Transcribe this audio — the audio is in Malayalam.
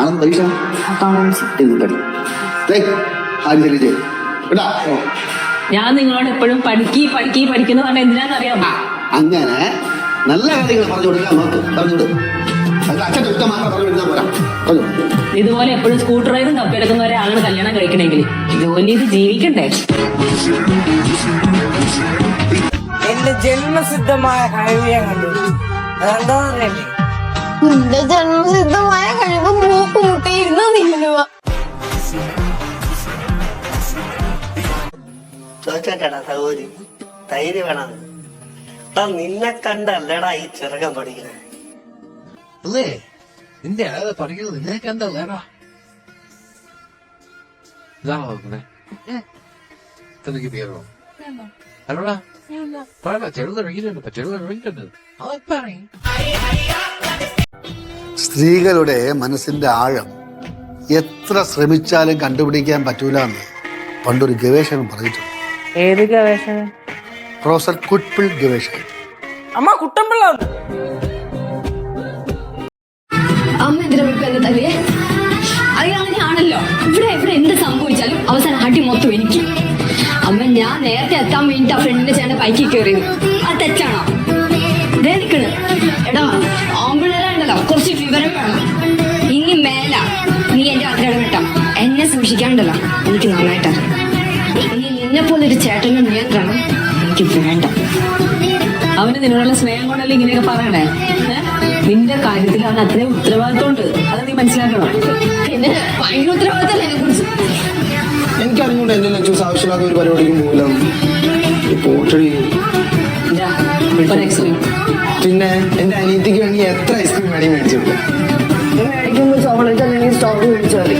ആണെന്ന് പരീക്ഷ ഞാൻ നിങ്ങളോട് എപ്പോഴും പഠിക്കുന്ന പറഞ്ഞ എന്തിനാന്നറിയാമോ? അങ്ങനെ നല്ല കാര്യങ്ങൾ പറഞ്ഞു കൊടുക്കാൻ നോക്ക്. പറഞ്ഞോട് അച്ഛൻ കുറ്റം മാത്രം പറഞ്ഞു കൊടുക്കാൻ പോരാ. പറഞ്ഞു ഇതുപോലെ എപ്പോഴും സ്കൂട്ടർ റൈഡും തപ്പിയെടുക്കുന്ന ഒരാളാണ് കല്യാണം കഴിക്കണമെങ്കിൽ ജോലി ചെയ്ത് ജീവിക്കണ്ടേ? എന്റെ ജന്മസിദ്ധമായ കഴിവ് ഞാൻ കണ്ടു. അതെന്താന്നറിയണ്ടേ? നിന്റെ ജന്മസിദ്ധമായ കഴിവ് മൂക്ക് മുട്ടയിരുന്ന് നിന്നുക. ചോദിച്ചേട്ടാ സഹോദരി, തൈര് വേണം. നിന്നെ കണ്ടല്ലടാ ഈ ചെറുക്കൻ പഠിക്കുന്നത്. അല്ലേ നിന്റെ പഠിക്കുന്നത് നിന്നെ കണ്ടല്ലേടാ. ഇതാണോ നോക്കുന്നേ? തനിക്ക് പേരോ അല്ലടാ? ചെറുതറിയിട്ടുണ്ട്. സ്ത്രീകളുടെ മനസ്സിന്റെ ആഴം എത്ര ശ്രമിച്ചാലും കണ്ടുപിടിക്കാൻ പറ്റൂല എന്ന് പണ്ടൊരു ഗവേഷണം പറഞ്ഞിട്ടുണ്ട്. ഏത് ഗവേഷണം? പ്രൊഫസർ കുട്പിൾ ഗവേഷണം. അമ്മ കുട്ടമ്പിള്ള അമ്മ എന്തിനാ എന്നെ തല്ലേ? അയ്യോ അങ്ങനെയാണല്ലോ. ഇവിടെ എന്ത് സംഭവിച്ചാലും അവസാനം അടി മൊത്തം എനിക്ക്. അമ്മ ഞാൻ നേരത്തെ എത്താൻ വേണ്ടി ആ ഫ്രണ്ടിന്റെ ചേട്ടൻ ബൈക്കിൽ കയറിയത് അത് തെറ്റാണോ? നിക്കണ് എടാ, ആമ്പിള്ളേരുണ്ടല്ലോ കുറച്ച് വിവരം വേണം. ഇനി മേല നീ എന്റെ അതിരട വിട്ടാ എന്നെ സൂക്ഷിക്കാണ്ടല്ലോ എനിക്ക് നന്നായിട്ടറിയാം. ഇനി നിന്നെ പോലെ ഒരു ചേട്ടന്റെ നിയന്ത്രണം എനിക്ക് വേണ്ട. അവന് നിന്നോടുള്ള സ്നേഹം കൊണ്ടല്ലേ ഇങ്ങനെയൊക്കെ പറയണേ? നിന്റെ കാര്യത്തിൽ അവൻ അത്രയും ഉത്തരവാദിത്വം ഉണ്ട്, അത് നീ മനസ്സിലാക്കണം. പിന്നെ ഭയങ്കര ഉത്തരവാദിത്തല്ലേ എന്നെ കുറിച്ച്. എനിക്കറിഞ്ഞൂടെ എന്റെ ലക്ഷ്യം ആവശ്യമില്ലാത്ത ഒരു പരിപാടിക്കും പോകില്ല. പിന്നെ എന്റെ അനിയത്തിക്ക് വേണ്ടി എത്ര ഐസ്ക്രീം വേണമെങ്കിൽ മേടിച്ചിട്ടുണ്ട്. മേടിക്കുമ്പോ ചോക്ലേറ്റ് അല്ലെങ്കിൽ സ്ട്രോബെറി മേടിച്ചാൽ മതി.